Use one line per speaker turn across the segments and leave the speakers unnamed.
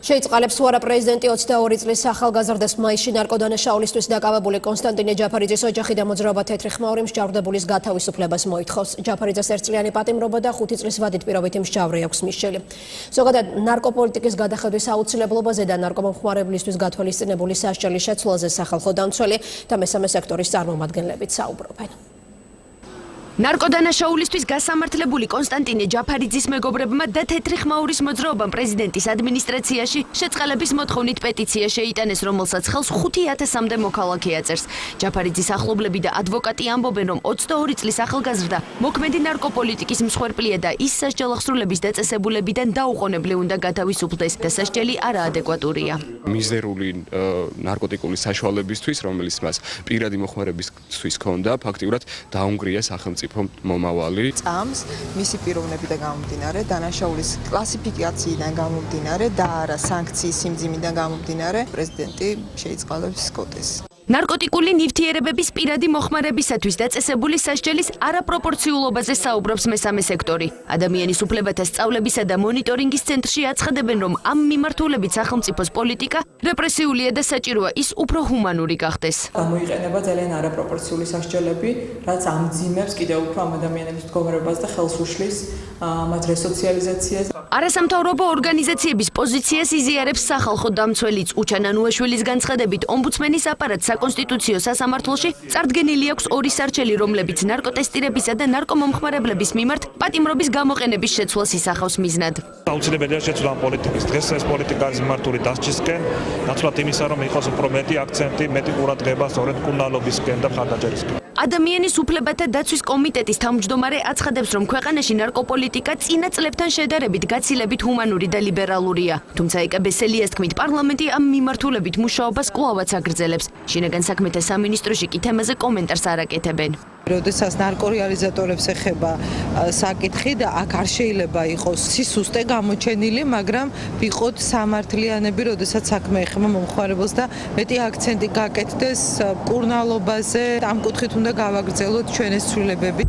შეიწყალებს უარა პრეზიდენტი 22 წლის ახალგაზრდას მაისში ნარკოდანაშაულისთვის დაკავებული კონსტანტინე ჯაფარიძის ოჯახი და მოძრაობა თეთრი ხმაური მსჯავრდებულის გათავისუფლებას მოითხოვს. ჯაფარიძეს 1 წლიანი პატიმრობა და 5 წლის ვადით პირობითი მსჯავრი აქვს მისჩელი. ზოგადად ნარკოპოლიტიკის გადახედვის აუცილებლობაზე და ნარკომომხმარებლისთვის გათვალისწინებული სასჯელის შეცვლაზე სახალხო დამცველი და მესამე სექტორის წარმომადგენლებიც საუბრობენ.
ნარკოდანაშაულისთვის გასამართლებული კონსტანტინე ჯაფარიძის მეგობრებმა და თეთრი ხმაურის მოძრაობამ პრეზიდენტის ადმინისტრაციაში შეწყალების მოთხოვნით პეტიცია შეიტანეს, რომელსაც ხელს 5000-მდე მოქალაქე აწერს. ჯაფარიძის ახლობლები და ადვოკატი ამბობენ, რომ 22 წლის ახალგაზრდა მოქმედი ნარკოპოლიტიკის მსხვერპლია და ის სასჯელახსრულების დაწესებულებიდან დაუყოვნებლივ უნდა გათავისუფლდეს და სასჯელი არაადეკვატურია.
მიზერული ნარკოტიკული საშუალებისთვის, რომელიც მას პირადი მოხმარებისთვის ჰქონდა, ფაქტიურად დაუნგრია სახელმწიფო მომავალი.
წამს მისი პიროვნებიდან გამომდინარე, დანაშაულის კლასიფიკაციიდან გამომდინარე და არა სანქციის სიმძიმიდან გამომდინარე, პრეზიდენტი შეიწყალებს კოდს.
ნარკოტიკული ნივთიერებების პირადი მოხმარებისათვის დაწესებული სასჯელის არაპროპორციულობაზე საუბრობს მესამე სექტორი. ადამიანის უფლებათა სწავლებისა და მონიტორინგის ცენტრში აცხადებენ, რომ ამ მიმართულებით სახელმწიფოს პოლიტიკა რეპრესიულია და საჭიროა ის უფრო ჰუმანური გახდეს.
გამოიყენება ძალიან არაპროპორციული სასჯელები, რაც ამძიმებს კიდევ უფრო ამ ადამიანების მდგომარეობას და ხელს უშლის მათ რესოციალიზაციას.
არასამთავრობო ორგანიზაციების პოზიციას იზიარებს სახალხო დამცველიც უჩან ანუაშვილის განცხადებით, ომბუდსმენის აპარატს საკონსტიტუციო სასამართლოში წარდგენილი აქვს 2 სარჩელი, რომლებიც ნარკოტესტირებისა და ნარკომომხმარებლების მიმართ პატიმრობის გამოყენების შეცვლას ისახავს მიზნად.
აუცილებელია შეცვლა პოლიტიკის. დღეს ეს პოლიტიკა არის მართული დასჯისკენ, ნაცვლად იმისა, რომ იყოს უფრო მეტი აქცენტი, მეტი ყურადღება სწორედ მკურნალობისკენ და მხარდაჭერისკენ. ადამიანის უფლებათა დაცვის კომიტეტის თავმჯდომარე აცხადებს, რომ ქვეყანაში ნარკოპოლიტიკა წინა წლებთან შედარებით გაცილებით ჰუმანური და ლიბერალურია. თუმცა ეკაბესელიას თქმით, პარლამენტი ამ მიმართულებით მუშაობას კვლავაც აგრძელებს. შინაგან საქმეთა სამინისტროში კი თემაზე კომენტარს არ აკეთებენ.
როდესაც ნარკორეალიზატორებს ეხება საკითხი და აქ არ შეიძლება იყოს სისუსტე გამოჩენილი, მაგრამ ვიყოთ სამართლიანები, როდესაც საქმე ეხება მომხმარებელს და მეტი აქცენტი გაკეთდეს მკურნალობაზე, ამ კუთხით უნდა გავაგრძელოთ ჩვენი ცვლილებები.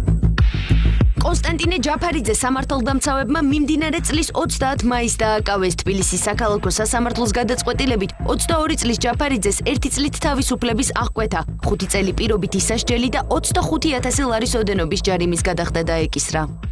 კონსტანტინე ჯაფარიძე სამართალდამცავებმა მიმდინარე წლის 30 მაისს დააკავეს. თბილისის საქალაქო სასამართლოს გადაწყვეტილებით 22 წლის ჯაფარიძეს 1 წლით თავისუფლების აღკვეთა, 5 წელი პირობითი სასჯელი და 25000 ლარის ოდენობის ჯარიმის გადახდა დაეკისრა.